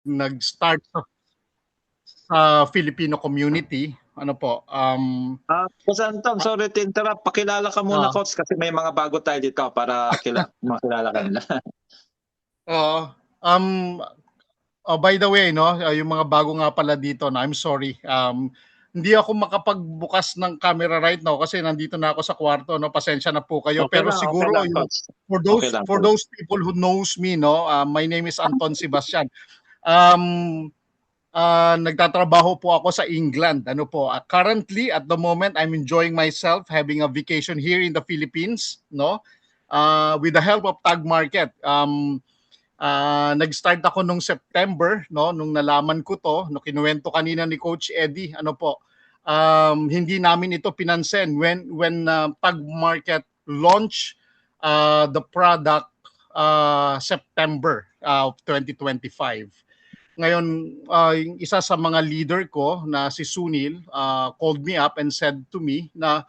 nag-start sa Filipino community. Ano po, Coach Anton, sorry to interrupt. Pakilala ka muna, ah, Coach, kasi may mga bago tayo dito para makilala ka nila. oo, um, by the way, no, yung mga bago nga pala dito na I'm sorry. Hindi ako makapagbukas ng camera right now kasi nandito na ako sa kwarto, no. Pasensya na po kayo. Pero Okay siguro lang, yung Coach. for Okay those lang, for Coach. those people who knows me, no, my name is Anton Sebastian. Um, nagtatrabaho po ako sa England. Ano po, currently at the moment I'm enjoying myself having a vacation here in the Philippines, no? With the help of Tag Market. Nag-start ako nung September, no, nung nalaman ko to, no, kinuwento kanina ni Coach Eddie, ano po, hindi namin ito pinansin when Tag Market launch the product September of 2025. Ngayon, yung isa sa mga leader ko na si Sunil called me up and said to me na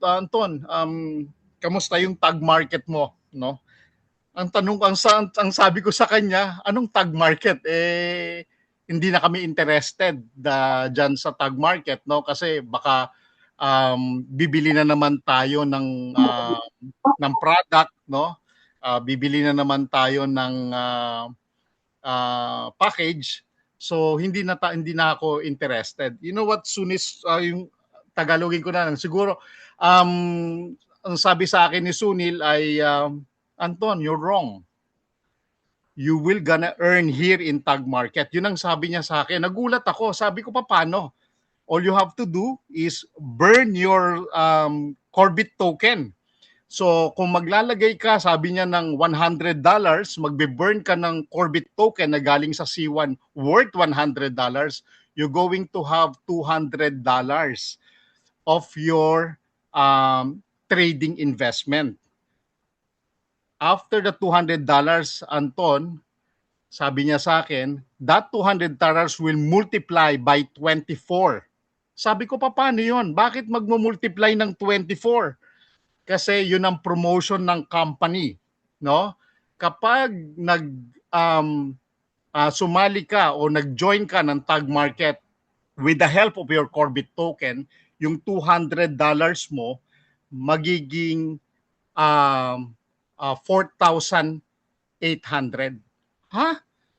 Anton, kamusta yung tag market mo, no? Ang tanong ko, ang sabi ko sa kanya, anong tag market? Hindi na kami interested dyan sa tag market, no? Kasi baka bibili na naman tayo ng product, no? Bibili na naman tayo ng package. So hindi na ako interested. You know what, Sunis, yung Tagalogin ko na lang. Siguro ang sabi sa akin ni Sunil ay Anton, you're wrong. You will gonna earn here in Tag Market. Yun ang sabi niya sa akin. Nagulat ako. Sabi ko, paano? All you have to do is burn your Corbit token. So kung maglalagay ka, sabi niya ng $100, magbe-burn ka ng Corbit token na galing sa C1 worth $100, you're going to have $200 of your trading investment. After the $200, Anton, sabi niya sa akin, that $200 will multiply by 24. Sabi ko, paano yun? Bakit magmumultiply ng 24? Kasi yun ang promotion ng company, no? Kapag sumali ka o nag-join ka ng Tag Market with the help of your Corbit token, yung $200 mo magiging 4,800. Ha?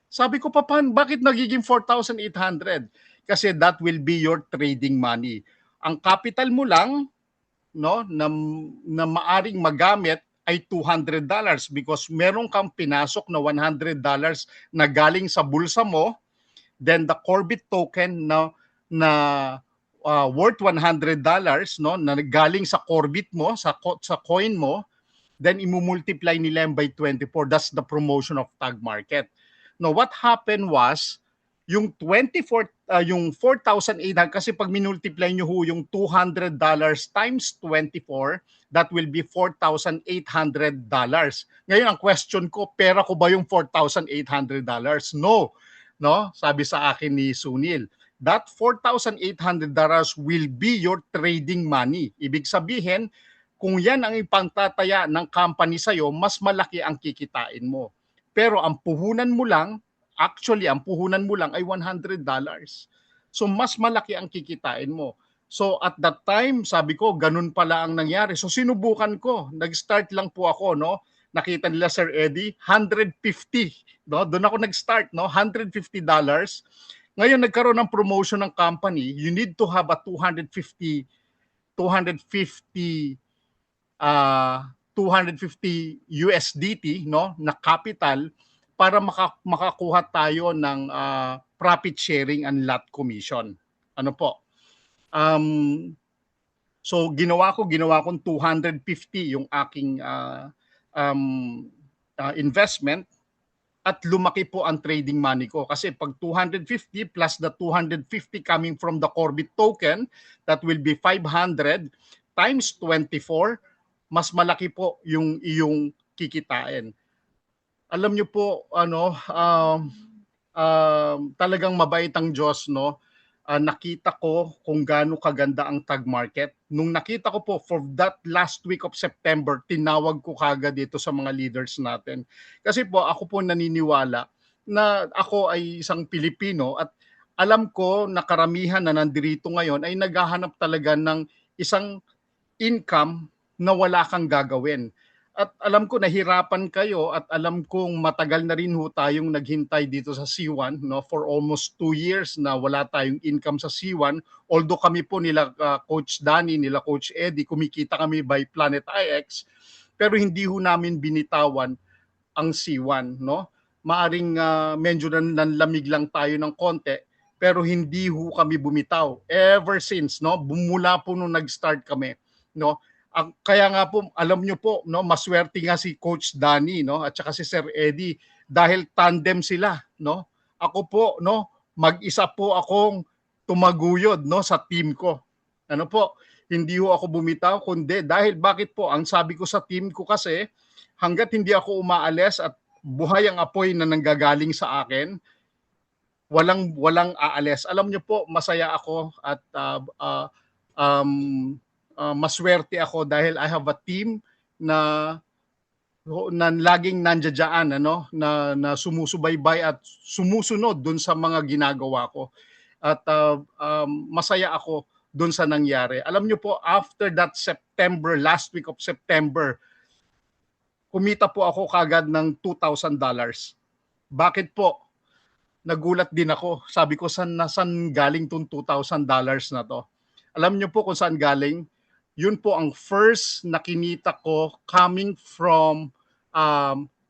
Sabi ko, papan, bakit nagiging 4,800? Kasi that will be your trading money. Ang capital mo lang, no, na maaring magamit ay $200 because meron kang pinasok na $100 na galing sa bulsa mo, then the Corbit token na worth $100, no, na galing sa Corbit mo, sa coin mo, then imumultiply nila by 24. That's the promotion of Tag Market. Now, what happened was, yung 24, yung 4,800, kasi pag minultiply nyo ho yung $200 times 24, that will be $4,800. Ngayon, ang question ko, pera ko ba yung $4,800? No. No? Sabi sa akin ni Sunil, that $4,800 will be your trading money. Ibig sabihin, kung yan ang ipangtataya ng company sa'yo, mas malaki ang kikitain mo. Pero ang puhunan mo lang, actually, ang puhunan mo lang ay $100. So, mas malaki ang kikitain mo. So, at that time, sabi ko, ganun pala ang nangyari. So, sinubukan ko. Nag-start lang po ako, no? Nakita nila, Sir Eddie, 150. No? Doon ako nag-start, no? $150. Ngayon, nagkaroon ng promotion ng company. You need to have a 250 USDT, no, na capital para makakuha tayo ng profit sharing and lot commission. Ano po? Um, so ginawa kong 250 yung aking investment at lumaki po ang trading money ko kasi pag 250 plus the 250 coming from the Corbit token, that will be 500 times 24, mas malaki po yung iyong kikitain. Alam niyo po, talagang mabait ang Diyos, no? Nakita ko kung gaano kaganda ang tag market. Nung nakita ko po for that last week of September, tinawag ko kagad dito sa mga leaders natin. Kasi po ako po naniniwala na ako ay isang Pilipino at alam ko na karamihan na nandirito ngayon ay naghahanap talaga ng isang income na wala kang gagawin. At alam ko nahirapan kayo at alam kong matagal na rin ho tayong naghintay dito sa C1, no, for almost 2 years na wala tayong income sa C1. Although kami po nila Coach Danny, nila Coach Eddie, kumikita kami by Planet IX, pero hindi ho namin binitawan ang C1, no? Maaring medyo nanlamig lang tayo ng konti, pero hindi ho kami bumitaw ever since, no? Bumula po nung nag-start kami, no? Kaya nga po, alam nyo po, no, maswerte nga si Coach Danny, no, at saka si Sir Eddie dahil tandem sila, no? Ako po, no, mag-isa po akong tumaguyod, no, sa team ko. Ano po? Hindi ho ako bumitaw, kundi dahil bakit po? Ang sabi ko sa team ko kasi, hanggat hindi ako umaalis at buhay ang apoy na nanggagaling sa akin, walang aalis. Alam niyo po, masaya ako at maswerte ako dahil I have a team na laging nandiyan, ano, na sumusubaybay at sumusunod dun sa mga ginagawa ko. At masaya ako dun sa nangyari. Alam niyo po, after that September, last week of September, kumita po ako kagad ng $2,000. Bakit po? Nagulat din ako. Sabi ko, saan galing tong $2,000 na to? Alam niyo po kung saan galing? Yun po ang first na kinita ko coming from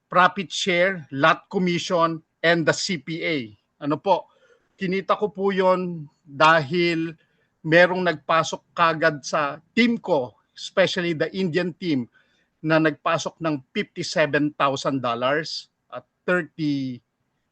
profit share, lot commission, and the CPA. Ano po? Kinita ko po yun dahil merong nagpasok kagad sa team ko, especially the Indian team, na nagpasok ng $57,000 at $37,000,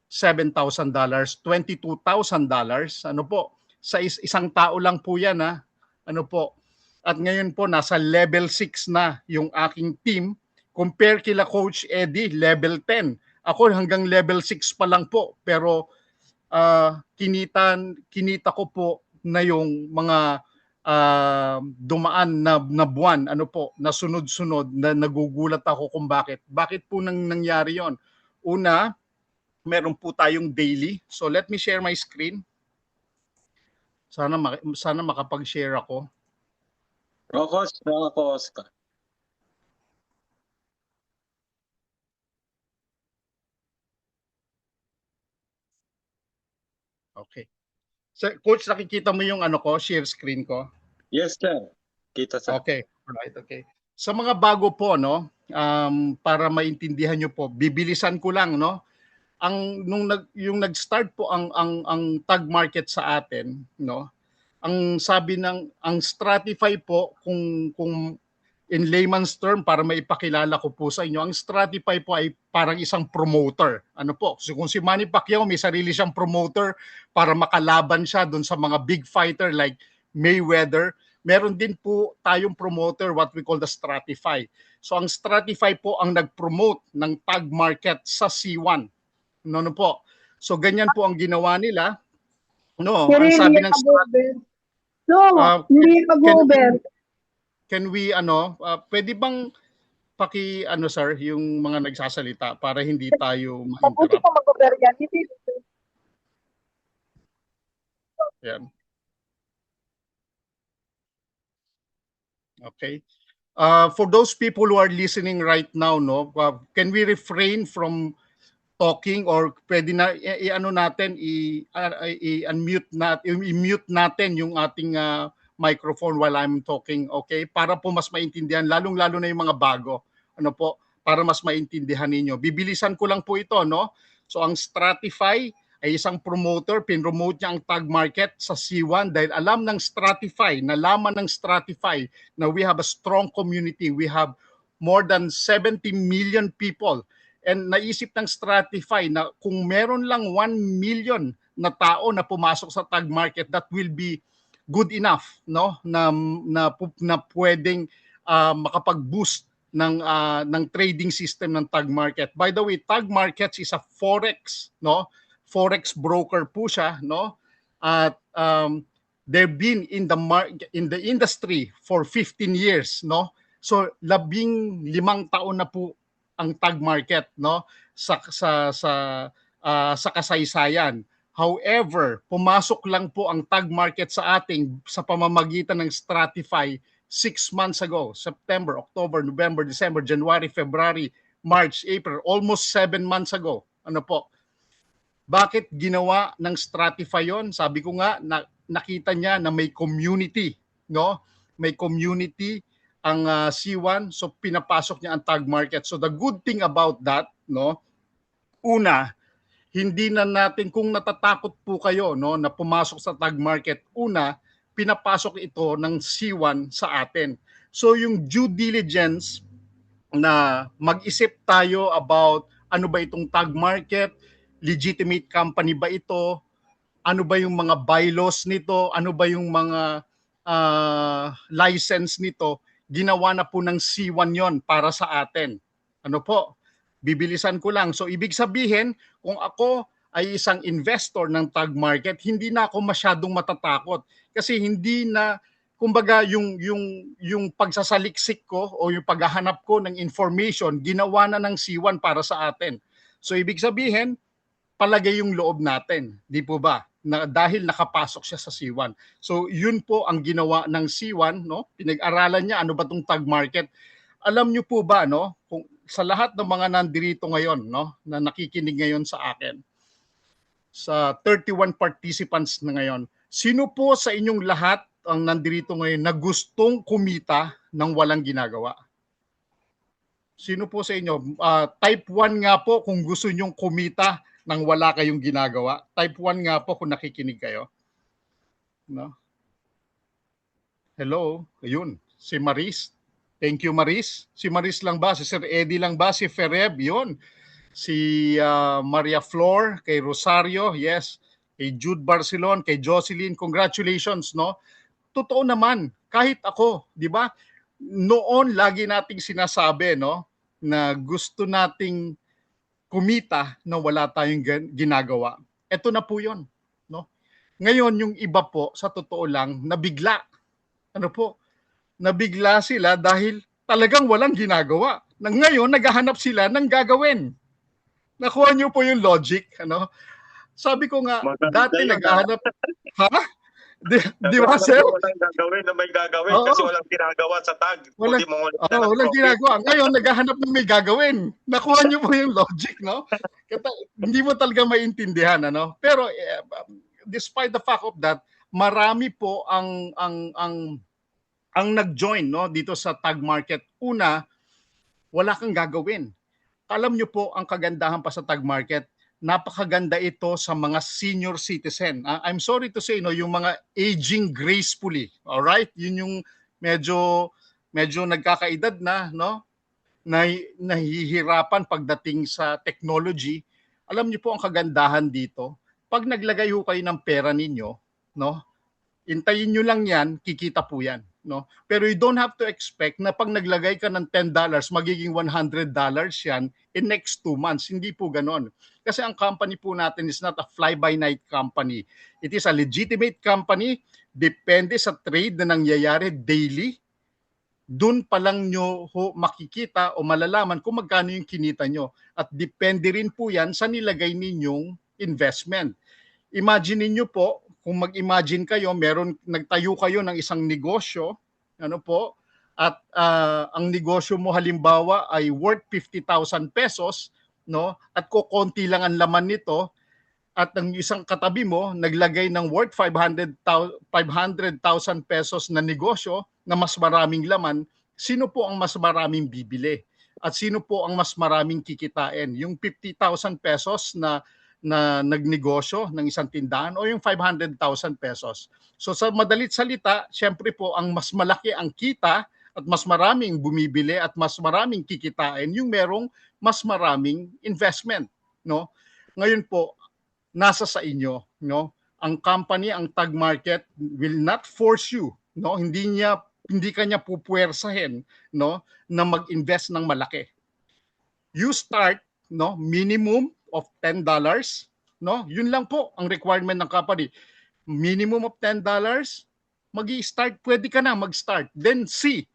$22,000. Ano po? Sa isang tao lang po yan, ha? Ano po? At ngayon po, nasa level 6 na yung aking team. Compare kila Coach Eddie, level 10. Ako hanggang level 6 pa lang po. Pero kinita ko po na yung mga dumaan na buwan, ano po, na sunod-sunod, na nagugulat ako kung bakit. Bakit po nangyari yon? Una, meron po tayong daily. So let me share my screen. Sana makapag-share ako. Rokos ka. Okay. So, Coach, nakikita mo yung ano ko, share screen ko? Yes, sir. Kita sa. Okay. Alright, okay. Sa mga bago po, no, para maintindihan nyo po, bibilisan ko lang, no. Yung nag-start po ang tag market sa atin, no. Ang sabi ang Stratify po, kung in layman's term, para maipakilala ko po sa inyo, ang Stratify po ay parang isang promoter. Ano po? So kung si Manny Pacquiao may sarili siyang promoter para makalaban siya doon sa mga big fighter like Mayweather, meron din po tayong promoter, what we call the Stratify. So ang Stratify po ang nag-promote ng tag market sa C1. No po? So ganyan po ang ginawa nila. No, ang sabi ng Stratify, hindi mag-over. Can we pwede bang sir, yung mga nagsasalita para hindi tayo Mabuti ma-interrupt? pa mag-over yan. Yan. Okay. For those people who are listening right now, no, can we refrain from talking, or pwede na i-mute natin yung ating microphone while I'm talking, okay? Para po mas maintindihan, lalong-lalo na yung mga bago. Ano po? Para mas maintindihan ninyo. Bibilisan ko lang po ito, no? So ang Stratify ay isang promoter, pinromote niya ang tag market sa C1 dahil alam ng Stratify, nalaman ng Stratify na we have a strong community. We have more than 70 million people. And naisip ng Stratify na kung meron lang 1 million na tao na pumasok sa tag market, that will be good enough, no, na pwedeng makapag-boost ng trading system ng tag market. By the way, tag markets is a forex, no, forex broker po siya, no, at they've been in the industry for 15 years, no. So 15 taon na po ang tag market, no, sa sa kasaysayan. However, pumasok lang po ang tag market sa ating sa pamamagitan ng Stratify 6 months ago, September, October, November, December, January, February, March, April, almost 7 months ago. Ano po? Bakit ginawa ng Stratify yon? Sabi ko nga, nakita niya na may community, no? May community ang C1, so pinapasok niya ang tag market. So the good thing about that, no? Una, hindi na natin, kung natatakot po kayo, no, na pumasok sa tag market, una, pinapasok ito ng C1 sa atin. So yung due diligence na mag-isip tayo about ano ba itong tag market, legitimate company ba ito, ano ba yung mga bylaws nito, ano ba yung mga license nito, ginawa na po ng C1 yon para sa atin. Ano po? Bibilisan ko lang. So ibig sabihin, kung ako ay isang investor ng tag market, hindi na ako masyadong matatakot kasi hindi na, kumbaga, yung pagsasaliksik ko o yung paghahanap ko ng information, ginawa na ng C1 para sa atin. So ibig sabihin, palagay yung loob natin, di po ba? Na dahil nakapasok siya sa C1. So yun po ang ginawa ng C1, no? Pinag-aralan niya ano ba tong tag market. Alam niyo po ba, no, kung sa lahat ng mga nandirito ngayon, no, na nakikinig ngayon sa akin, sa 31 participants na ngayon, sino po sa inyong lahat ang nandirito ngayon na gustong kumita ng walang ginagawa? Sino po sa inyo? Type 1 nga po kung gusto nyong kumita nang wala kayong ginagawa. Type 1 nga po kung nakikinig kayo. No? Hello? Ayun, si Maris. Thank you, Maris. Si Maris lang ba? Si Sir Eddie lang ba? Si Fereb? Yun. Si Maria Flor, kay Rosario, yes. Kay Jude Barcelon, kay Jocelyn, congratulations, no? Totoo naman, kahit ako, di ba? Noon, lagi nating sinasabi, no, na gusto nating kumita na wala tayong ginagawa. Ito na po yun. No? Ngayon, yung iba po, sa totoo lang, nabigla. Ano po? Nabigla sila dahil talagang walang ginagawa. Ngayon, naghahanap sila ng gagawin. Nakuha niyo po yung logic. Ano? Sabi ko nga, dati naghahanap... Ha? Di ba, sir? Walang gagawin na may gagawin kasi walang ginagawa sa tag. Walang ginagawa. Ngayon, naghahanap ng may gagawin. Nakuha niyo po yung logic, no? Hindi mo talaga maintindihan, ano? Pero despite the fact of that, marami po ang nag-join, no, dito sa tag market. Una, wala kang gagawin. Alam niyo po ang kagandahan pa sa tag market, napakaganda ito sa mga senior citizen. I'm sorry to say, no, yung mga aging gracefully. All right? Yun yung medyo nagkakaedad na, no? Nahihirapan pagdating sa technology. Alam niyo po ang kagandahan dito. Pag naglagay ho kayo ng pera ninyo, no? Intayin niyo lang 'yan, kikita po 'yan, no? Pero you don't have to expect na pag naglagay ka ng $10, magiging $100 'yan in next 2 months. Hindi po ganoon. Kasi ang company po natin is not a fly-by-night company. It is a legitimate company. Depende sa trade na nangyayari daily. Doon pa lang nyo makikita o malalaman kung magkano yung kinita nyo. At depende rin po yan sa nilagay ninyong investment. Imagine niyo po, kung mag-imagine kayo, nagtayo kayo ng isang negosyo, ano po, at ang negosyo mo halimbawa ay worth 50,000 pesos, no? At kokonti lang ang laman nito, at ang isang katabi mo naglagay ng worth 500,000 pesos na negosyo na mas maraming laman, sino po ang mas maraming bibili? At sino po ang mas maraming kikitain? Yung 50,000 pesos na nagnegosyo ng isang tindahan o yung 500,000 pesos? So sa madalit salita, syempre po ang mas malaki ang kita at mas maraming bumibili at mas maraming kikitain yung merong mas maraming investment, no? Ngayon po, nasa sa inyo, no? Ang company, ang tag market will not force you, no? Hindi kanya pupuwersahin, no, na mag-invest ng malaki. You start, no, minimum of $10, no? Yun lang po ang requirement ng company. Minimum of $10, magi-start, pwede ka na mag-start. Then see,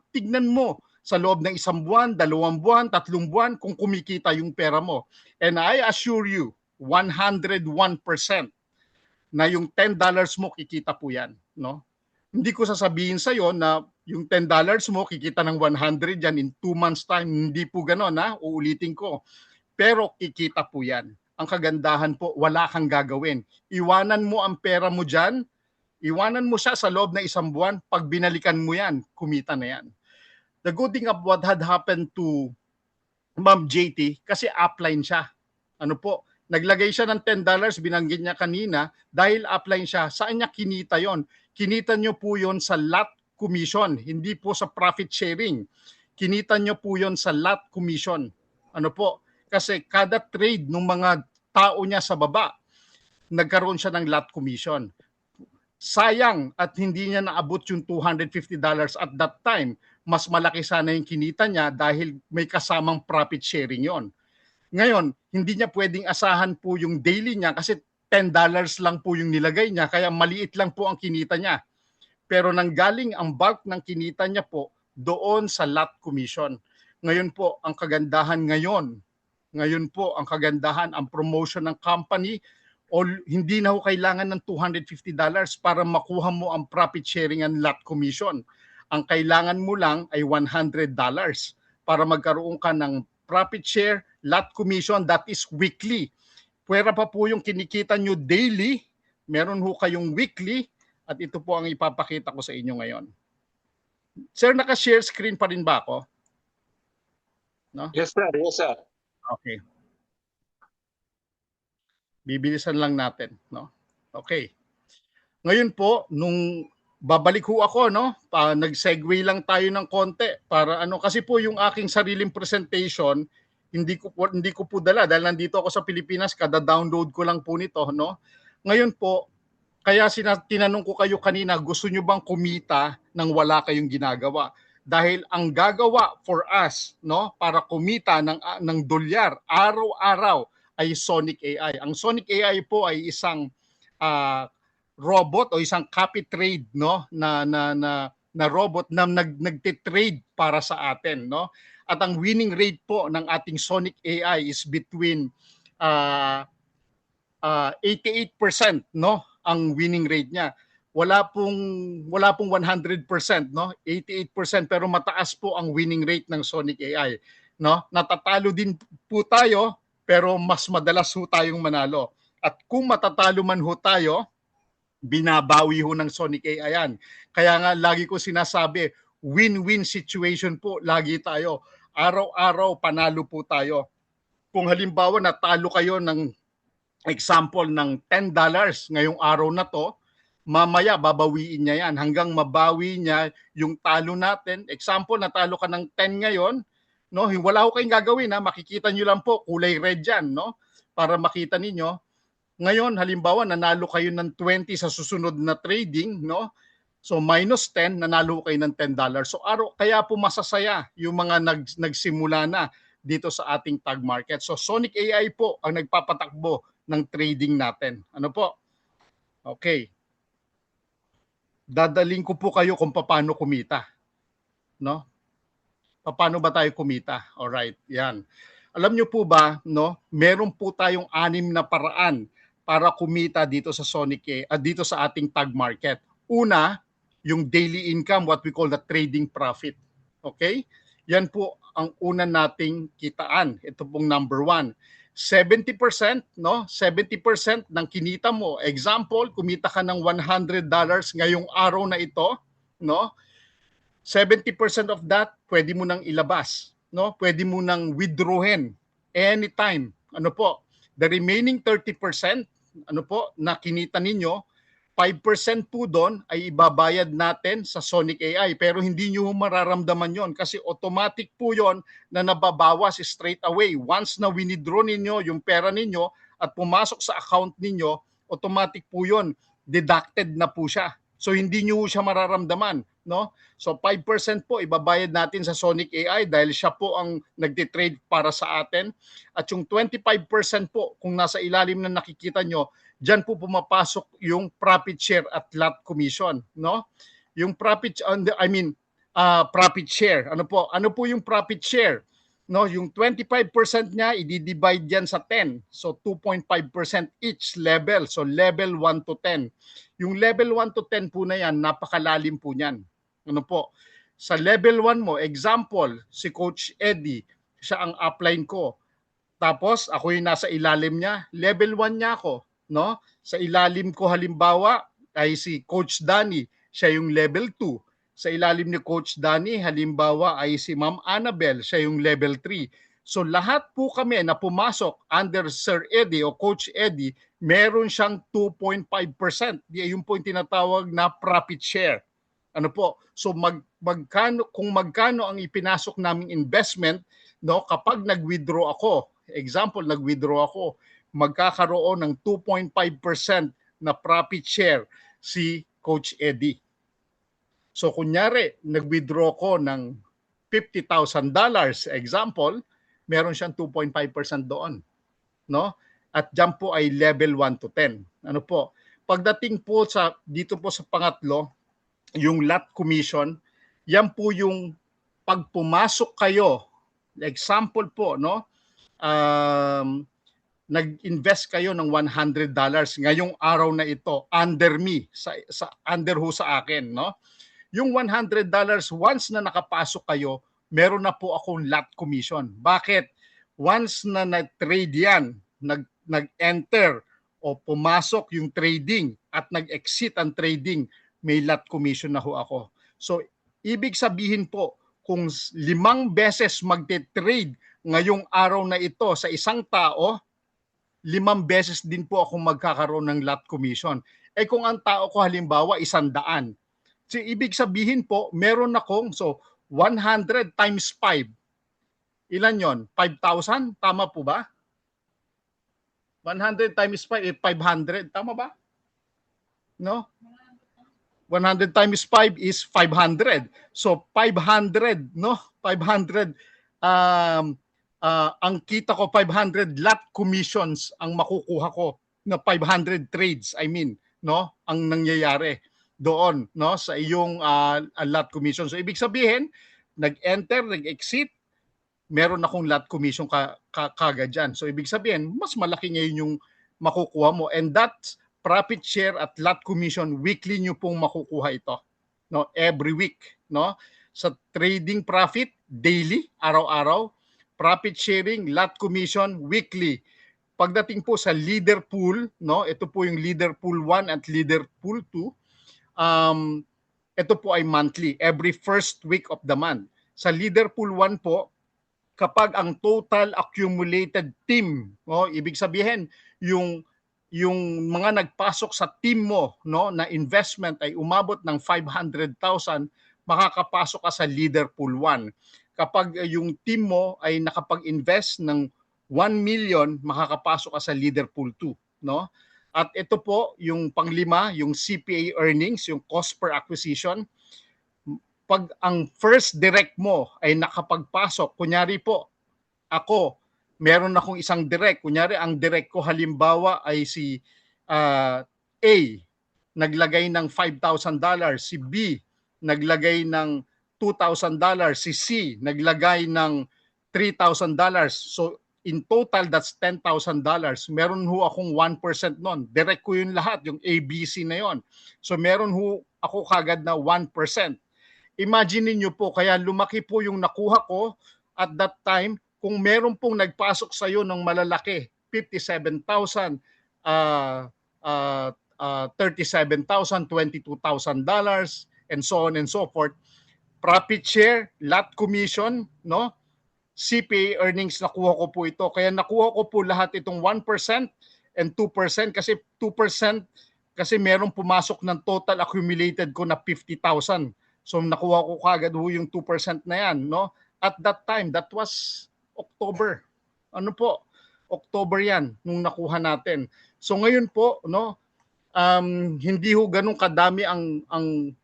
tignan mo sa loob ng 1 buwan, 2 buwan, 3 buwan kung kumikita yung pera mo. And I assure you, 101% na yung $10 mo kikita po yan, no? Hindi ko sasabihin sa iyo na yung $10 mo kikita ng 100 yan in 2 months time. Hindi po ganoon, ha? Uulitin ko. Pero kikita po yan. Ang kagandahan po, wala kang gagawin. Iwanan mo ang pera mo dyan, iwanan mo siya sa loob ng 1 buwan, pag binalikan mo yan, kumita na yan. The good thing of what had happened to Ma'am JT, kasi upline siya. Ano po, naglagay siya ng $10, binanggit niya kanina, dahil upline siya. Saan niya kinita yon? Kinita niyo po yon sa lot commission, hindi po sa profit sharing. Kinita niyo po yon sa lot commission. Ano po? Kasi kada trade ng mga tao niya sa baba, nagkaroon siya ng lot commission. Sayang at hindi niya naabot yung $250 at that time. Mas malaki sana yung kinita niya dahil may kasamang profit sharing yon. Ngayon, hindi niya pwedeng asahan po yung daily niya kasi $10 lang po yung nilagay niya, kaya maliit lang po ang kinita niya. Pero nanggaling ang bulk ng kinita niya po doon sa lot commission. Ngayon po, ang kagandahan ngayon po, ang kagandahan, ang promotion ng company, hindi na ho kailangan ng $250 para makuha mo ang profit sharing and lot commission. Ang kailangan mo lang ay $100 para magkaroon ka ng profit share, lot commission, that is weekly. Pwera pa po yung kinikita nyo daily, meron ho kayong weekly, at ito po ang ipapakita ko sa inyo ngayon. Sir, naka-share screen pa rin ba ako? No? Yes, sir. Yes, sir. Okay. Bibilisan lang natin, no? Okay. Ngayon po, nung babalik ho ako, no? Nag-segue lang tayo ng konti para kasi po yung aking sariling presentation, hindi ko po dala dahil nandito ako sa Pilipinas, kada download ko lang po nito, no? Ngayon po, kaya tinanong ko kayo kanina, gusto nyo bang kumita nang wala kayong ginagawa? Dahil ang gagawa for us, no, para kumita ng dolyar araw-araw ay Sonic AI. Ang Sonic AI po ay isang robot o isang copy trade, no, na robot na nagte-trade para sa atin, no. At ang winning rate po ng ating Sonic AI is between 88%, no, ang winning rate niya. Wala pong 100%, no, 88%, pero mataas po ang winning rate ng Sonic AI, no. Natatalo din po tayo, pero mas madalas ho tayong manalo. At kung matatalo man ho tayo, binabawi ho ng Sonic AI yan. Kaya nga lagi ko sinasabi, win-win situation po lagi tayo. Araw-araw panalo po tayo. Kung halimbawa natalo kayo ng example ng $10 ngayong araw na to, mamaya babawiin niya yan hanggang mabawi niya yung talo natin. Example, natalo ka ng 10 ngayon, no? Wala ko kayong gagawin, ha? Makikita niyo lang po kulay red yan, no? Para makita ninyo. Ngayon, halimbawa, nanalo kayo ng 20 sa susunod na trading, no? So, minus 10, nanalo kayo ng $10. So, kaya po masasaya yung mga nagsimula na dito sa ating tag market. So, Sonic AI po ang nagpapatakbo ng trading natin. Ano po? Okay. Dadaling ko po kayo kung paano kumita. No? Paano ba tayo kumita? Alright, yan. Alam nyo po ba, no? Meron po tayong 6 na paraan para kumita dito sa Sonic dito sa ating tag market. Una, yung daily income, what we call the trading profit. Okay? Yan po ang una nating kitaan. Ito pong number 1. 70%, no? 70% ng kinita mo. Example, kumita ka ng $100 ngayong araw na ito, no? 70% of that pwede mo nang ilabas, no? Pwede mo nang withdrawin anytime. Ano po? The remaining 30%, ano po, na kinita ninyo, 5% po doon ay ibabayad natin sa Sonic AI, pero hindi nyo mararamdaman yon kasi automatic po yon na nababawas straight away. Once na winidraw ninyo yung pera ninyo at pumasok sa account ninyo, automatic po yon, deducted na po siya. So hindi nyo siya mararamdaman, no? So 5% po ibabayad natin sa Sonic AI dahil siya po ang nagtitrade para sa atin. At yung 25% po, kung nasa ilalim na nakikita nyo, diyan po pumapasok yung profit share at lot commission, no? Yung profit share. Ano po yung profit share? No, yung 25% niya i-divide yan sa 10. So 2.5% each level. So level 1 to 10. Yung level 1 to 10 po na yan, napakalalim po niyan. Ano po? Sa level 1 mo, example, si Coach Eddie, siya ang upline ko. Tapos ako yung nasa ilalim niya, level 1 niya ako, no? Sa ilalim ko halimbawa ay si Coach Danny, siya yung level 2. Sa ilalim ni Coach Danny, halimbawa ay si Ma'am Annabel, siya yung level 3. So lahat po kami na pumasok under Sir Eddie o Coach Eddie, meron siyang 2.5%. Yung po yung tinatawag na profit share. Ano po? So kung magkano ang ipinasok naming investment, no, kapag nag-withdraw ako, example, nag-withdraw ako, magkakaroon ng 2.5% na profit share si Coach Eddie. So kunyari, nag-withdraw ko ng $50,000, example, meron siyang 2.5% doon, no? At diyan po ay level 1 to 10. Ano po? Pagdating po sa dito po sa pangatlo, yung lot commission, yan po yung pag pumasok kayo, example po, no? Nag-invest kayo ng $100 ngayong araw na ito under me, under ho sa akin, no? Yung $100, once na nakapasok kayo, meron na po akong lot commission. Bakit? Once na nag-trade yan, nag-enter o pumasok yung trading at nag-exit ang trading, may lot commission na ho ako. So, ibig sabihin po, kung 5 beses magte-trade ngayong araw na ito sa isang tao, 5 beses din po ako magkakaroon ng lot commission. Eh kung ang tao ko halimbawa 100, so, ibig sabihin po, meron akong, so 100 times 5. Ilan yon? 5,000? Tama po ba? 100 times 5 is 500. Tama ba? No? 100 times 5 is 500. So 500, no? 500 ang kita ko 500 lot commissions ang makukuha ko na 500 trades, I mean, no? Ang nangyayari doon, no, sa iyong lot commission. So ibig sabihin, nag-enter, nag-exit, meron akong lot commission kagad dyan. So ibig sabihin, mas malaki ngayon yung makukuha mo, and that profit share at lot commission, weekly nyo pong makukuha ito, no, every week, no? Sa trading profit, daily, araw-araw, profit sharing, lot commission, weekly. Pagdating po sa leader pool, no, ito po yung leader pool 1 at leader pool 2, ito po ay monthly, every first week of the month. Sa leader pool 1 po, kapag ang total accumulated team, no, ibig sabihin yung mga nagpasok sa team mo, no, na investment ay umabot ng 500,000, makakapasok ka sa leader pool 1. Kapag yung team mo ay nakapag-invest ng 1 million, makakapasok ka sa leader pool 2, no? At ito po, yung panglima, yung CPA earnings, yung cost per acquisition. Pag ang first direct mo ay nakapagpasok, kunyari po, ako, meron akong isang direct. Kunyari, ang direct ko halimbawa ay si A, naglagay ng $5,000. Si B, naglagay ng $2,000. Si C, naglagay ng $3,000. So, in total, that's $10,000. Meron ho akong 1% nun. Direct ko yun lahat, yung ABC na yon. So meron ho ako kagad na 1%. Imagine niyo po, kaya lumaki po yung nakuha ko at that time, kung meron pong nagpasok sa iyo ng malalaki, 57,000, 37,000, $22,000, and so on and so forth. Profit share, lot commission, no? CPA earnings, nakuha ko po ito. Kaya nakuha ko po lahat itong 1% and 2% kasi 2% kasi merong pumasok ng total accumulated ko na 50,000. So nakuha ko kagad yung 2% na yan, no? At that time, that was October. Ano po? October yan nung nakuha natin. So ngayon po, no, hindi ho ganun kadami ang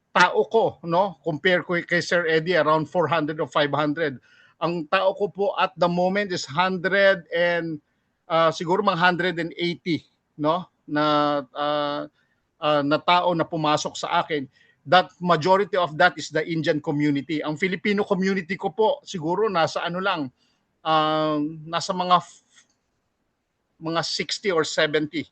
tao ko, no? Compare ko kay Sir Eddie, around 400 o 500. Ang tao ko po at the moment is 100 and siguro mga 180, no, na tao na pumasok sa akin. That majority of that is the Indian community. Ang Filipino community ko po siguro nasa ano lang, nasa mga 60 or 70,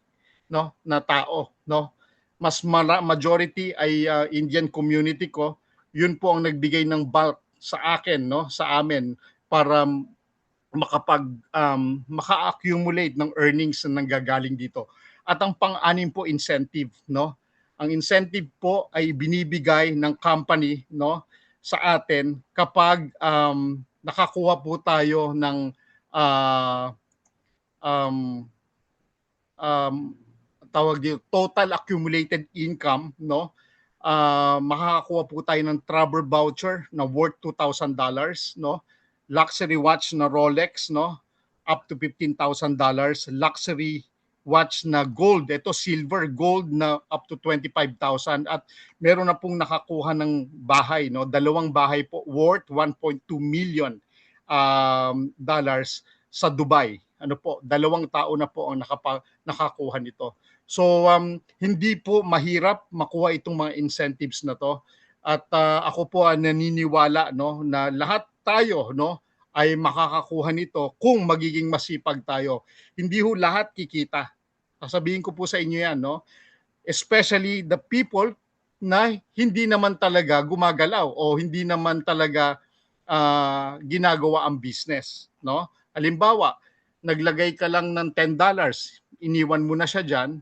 no, na tao, no. Mas majority ay Indian community ko. Yun po ang nagbigay ng bulk sa akin, no, sa amin, para maka-accumulate ng earnings na nanggagaling dito. At ang pang-anim po, incentive, no. Ang incentive po ay binibigay ng company, no, sa atin kapag nakakuha po tayo ng tawag dito, total accumulated income, no. Makakakuha po tayo ng travel voucher na worth $2,000, no. Luxury watch na Rolex, no, up to $15,000. Luxury watch na gold, ito silver, gold na up to 25,000. At meron na pong nakakuha ng bahay, no, 2 bahay po worth 1.2 million dollars sa Dubai. Ano po, 2 tao na po ang nakakuha nito. So hindi po mahirap makuha itong mga incentives na to. At ako po naniniwala, no, na lahat tayo, no, ay makakakuha nito kung magiging masipag tayo. Hindi ho lahat kikita. Sasabihin ko po sa inyo yan, no. Especially the people na hindi naman talaga gumagalaw o hindi naman talaga ginagawa ang business, no. Halimbawa, naglagay ka lang ng $10, iniwan mo na siya diyan,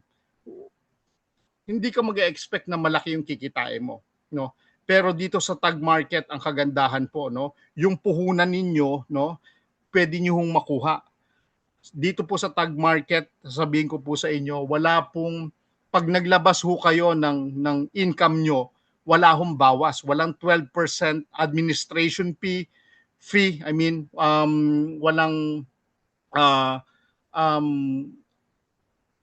hindi ka mag-expect na malaki yung kikitain mo, no. Pero dito sa tag market ang kagandahan po, no, yung puhunan ninyo, no, pwede niyo hong makuha. Dito po sa tag market, sasabihin ko po sa inyo, wala pong, pag naglabas ho kayo ng income nyo, wala hong bawas, walang 12% administration fee, walang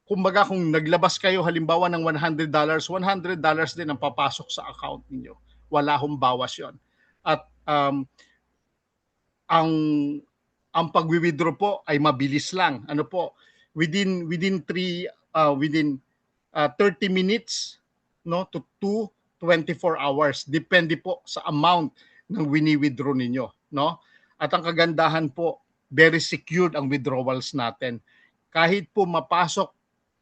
kumbaga kung naglabas kayo halimbawa ng $100, $100 din ang papasok sa account niyo. Wala hong bawas 'yon. At ang pag-withdraw po ay mabilis lang. Ano po? Within 30 minutes, no, to 24 hours. Depende po sa amount ng wini-withdraw ninyo, no? At ang kagandahan po, very secured ang withdrawals natin. Kahit po mapasok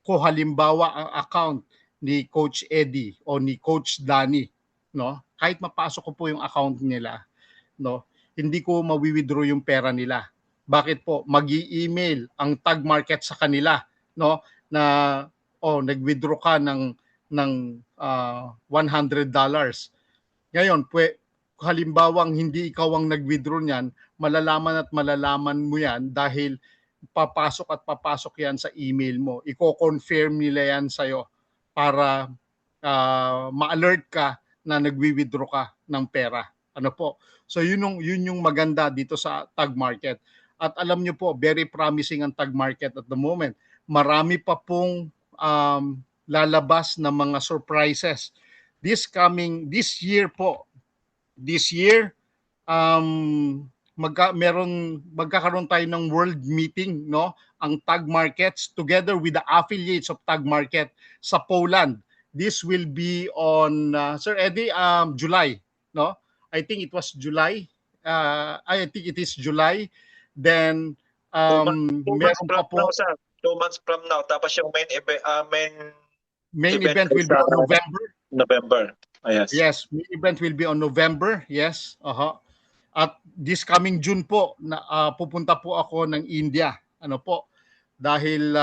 ko halimbawa ang account ni Coach Eddie o ni Coach Danny, no? Kahit mapasok ko po yung account nila, no? Hindi ko mawi-withdraw yung pera nila. Bakit po? Magi-email ang tag market sa kanila, no? Na nag-withdraw ka ng $100. Ngayon, halimbawang hindi ikaw ang nag-withdraw niyan, malalaman mo yan dahil papasok yan sa email mo. Iko-confirm nila yan sa'yo para ma-alert ka na nagwi-withdraw ka ng pera. Ano po? So yun yung maganda dito sa tag market. At alam nyo po, very promising ang tag market at the moment. Marami pa pong lalabas na mga surprises. This year magkakaroon tayo ng world meeting, no, ang tag markets together with the affiliates of tag market sa Poland. This will be on Sir Eddie, July, no? I think it was July. I think it is July. Then meron pa po 2 months from now, tapos yung main event will be on November. Yes. Yes, main event will be on November. Yes. At this coming June po pupunta po ako ng India. Ano po? Dahil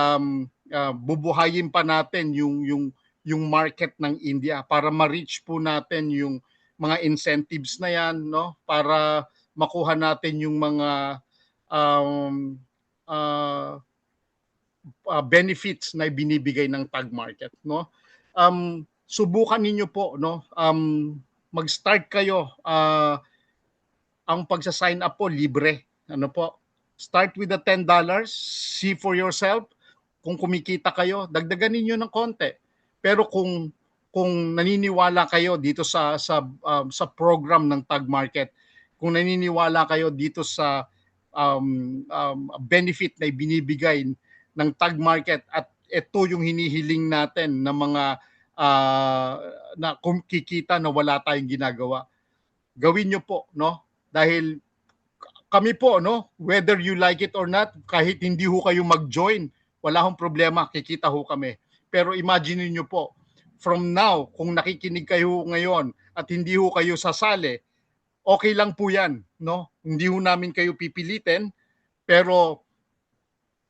bubuhayin pa natin yung market ng India para ma-reach po natin yung mga incentives na yan, no? Para makuha natin yung mga benefits na binibigay ng tag market, no? Subukan ninyo po, no? Mag-start kayo. Ang pagsa-sign up po libre. Ano po? Start with the $10. See for yourself. Kung kumikita kayo, dagdagan ninyo ng konti. Pero kung naniniwala kayo dito sa program ng tag market, kung naniniwala kayo dito sa benefit na binibigay ng tag market at ito yung hinihiling natin ng mga na kikita na wala tayong ginagawa, gawin nyo po, no? Dahil kami po, no, whether you like it or not, kahit hindi ho kayo mag-join, wala hong problema, kikita ho kami. Pero imagine niyo po, from now, kung nakikinig kayo ngayon at hindi ho kayo sasali, okay lang po yan, no? Hindi ho namin kayo pipilitin, pero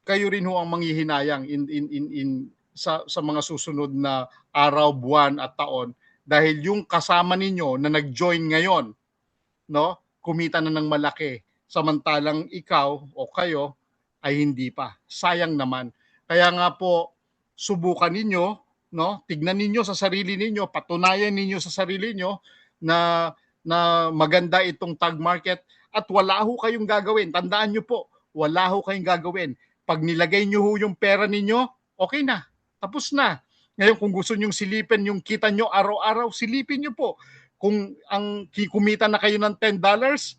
kayo rin ho ang manghihinayang in sa mga susunod na araw, buwan at taon dahil yung kasama ninyo na nag-join ngayon, no, kumita na ng malaki samantalang ikaw o kayo ay hindi pa. Sayang naman. Kaya nga po subukan ninyo, no? Tignan ninyo sa sarili ninyo, patunayan ninyo sa sarili niyo na maganda itong tag market at wala ho kayong gagawin. Tandaan niyo po, wala ho kayong gagawin. Pag nilagay niyo ho yung pera ninyo, okay na. Tapos na. Ngayon kung gusto niyo silipin yung kita niyo araw-araw, silipin niyo po. Kung ang kumita na kayo ng $10,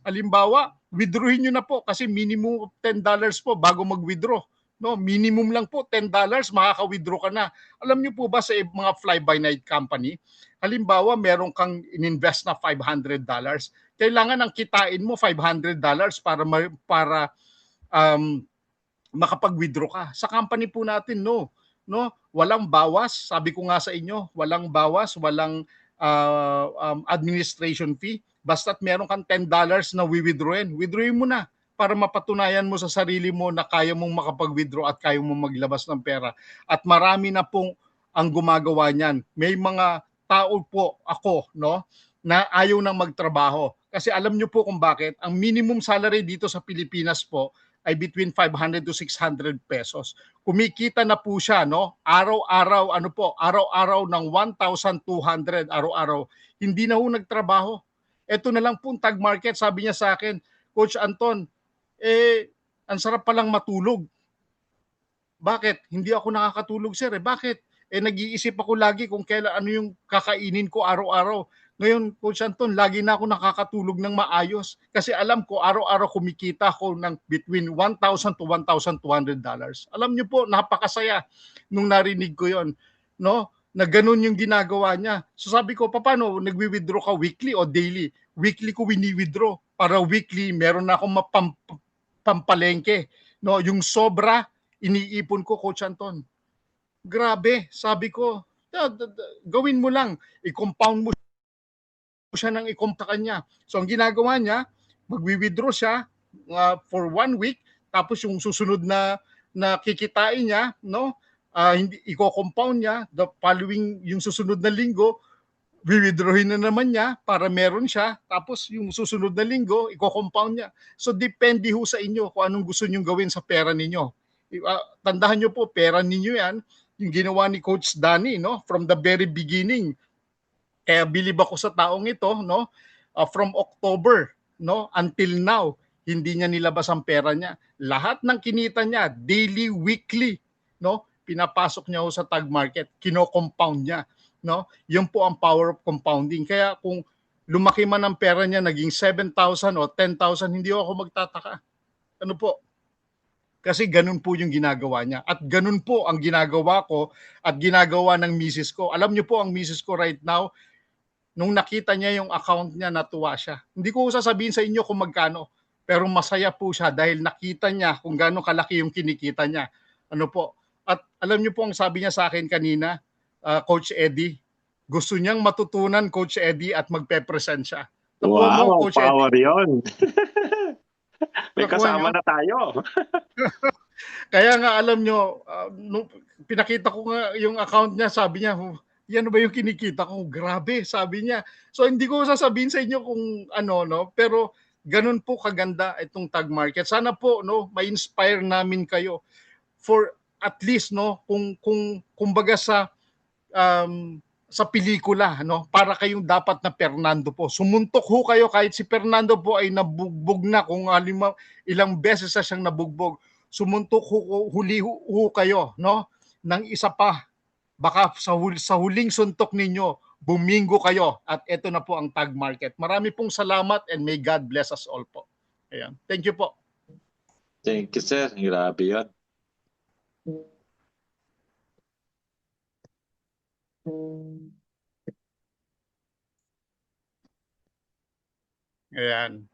halimbawa, withdrawin nyo na po kasi minimum of $10 po bago mag-withdraw. No, minimum lang po $10, makaka-withdraw ka na. Alam niyo po ba sa mga fly-by-night company, halimbawa meron kang ininvest na $500, kailangan ang kitain mo $500 para makapag-withdraw ka. Sa company po natin, no, walang bawas. Sabi ko nga sa inyo, walang bawas, walang administration fee. Basta't meron kang $10 na withdrawin mo na para mapatunayan mo sa sarili mo na kaya mong makapag-withdraw at kaya mong maglabas ng pera. At marami na pong ang gumagawa niyan. May mga tao po ako, no, na ayaw nang magtrabaho. Kasi alam niyo po kung bakit. Ang minimum salary dito sa Pilipinas po ay between 500 to 600 pesos. Kumikita na po siya, no? Araw-araw, araw-araw ng 1,200 araw-araw. Hindi na ho nagtrabaho. Ito na lang po tag market, sabi niya sa akin, Coach Anton, ang sarap palang matulog. Bakit? Hindi ako nakakatulog, sir. Bakit? Nag-iisip ako lagi kung kailan ano yung kakainin ko araw-araw. Ngayon, Coach Anton, lagi na ako nakakatulog ng maayos kasi alam ko araw-araw kumikita ko ng between $1,000 to $1,200. Alam niyo po, napakasaya nung narinig ko 'yon, no? Na ganun yung ginagawa niya. So sabi ko, paano nagwi-withdraw ka weekly o daily? Weekly ko wini-withdraw para weekly meron na akong pampalengke, no? Yung sobra iniipon ko, Coach Anton. Grabe, sabi ko, gawin mo lang, i-compound mo siya ng i-comp sa kanya. So ang ginagawa niya, magwi-withdraw siya for 1 week, tapos yung susunod na kikitain niya, no? Hindi i-compound niya, the following yung susunod na linggo, withdrawin na naman niya para meron siya, tapos yung susunod na linggo, i-compound niya. So depende ho sa inyo kung anong gusto niyo gawin sa pera ninyo. Tandaan niyo po, pera ninyo yan, yung ginawa ni Coach Danny, no? From the very beginning. Kaya bilib ako sa taong ito, no? From October, no, until now, hindi niya nilabas ang pera niya. Lahat ng kinita niya, daily, weekly, no? Pinapasok niya sa tag market, kino-compound niya, no? Yun po ang power of compounding. Kaya kung lumaki man ang pera niya, naging 7,000 o 10,000, hindi ako magtataka. Ano po? Kasi ganun po yung ginagawa niya. At ganun po ang ginagawa ko at ginagawa ng misis ko. Alam niyo po, ang misis ko right now, nung nakita niya yung account niya, natuwa siya. Hindi ko sasabihin sa inyo kung magkano, pero masaya po siya dahil nakita niya kung gaano kalaki yung kinikita niya. Ano po? At alam niyo po ang sabi niya sa akin kanina, Coach Eddie, gusto niyang matutunan, Coach Eddie, at magpe-present siya. Wow, mo, Coach power Eddie. yun. May kasama na tayo. Kaya nga alam nyo, pinakita ko nga yung account niya, sabi niya, yan ba yung kinikita ko? Grabe, sabi niya. So hindi ko sasabihin sa inyo kung ano, no, pero ganun po kaganda itong tag market. Sana po, no, ma-inspire namin kayo for at least, no, kung kumbaga sa pelikula, no, para kayong dapat na Fernando po. Sumuntok ho kayo kahit si Fernando po ay nabugbog na kung ilang beses na siyang nabugbog. Sumuntok huli ho kayo, no, ng isa pa. Baka sa huling suntok ninyo, bumingo kayo at ito na po ang tag market. Marami pong salamat and may God bless us all po. Ayan. Thank you po. Thank you, sir. Grabe yun. Ayan.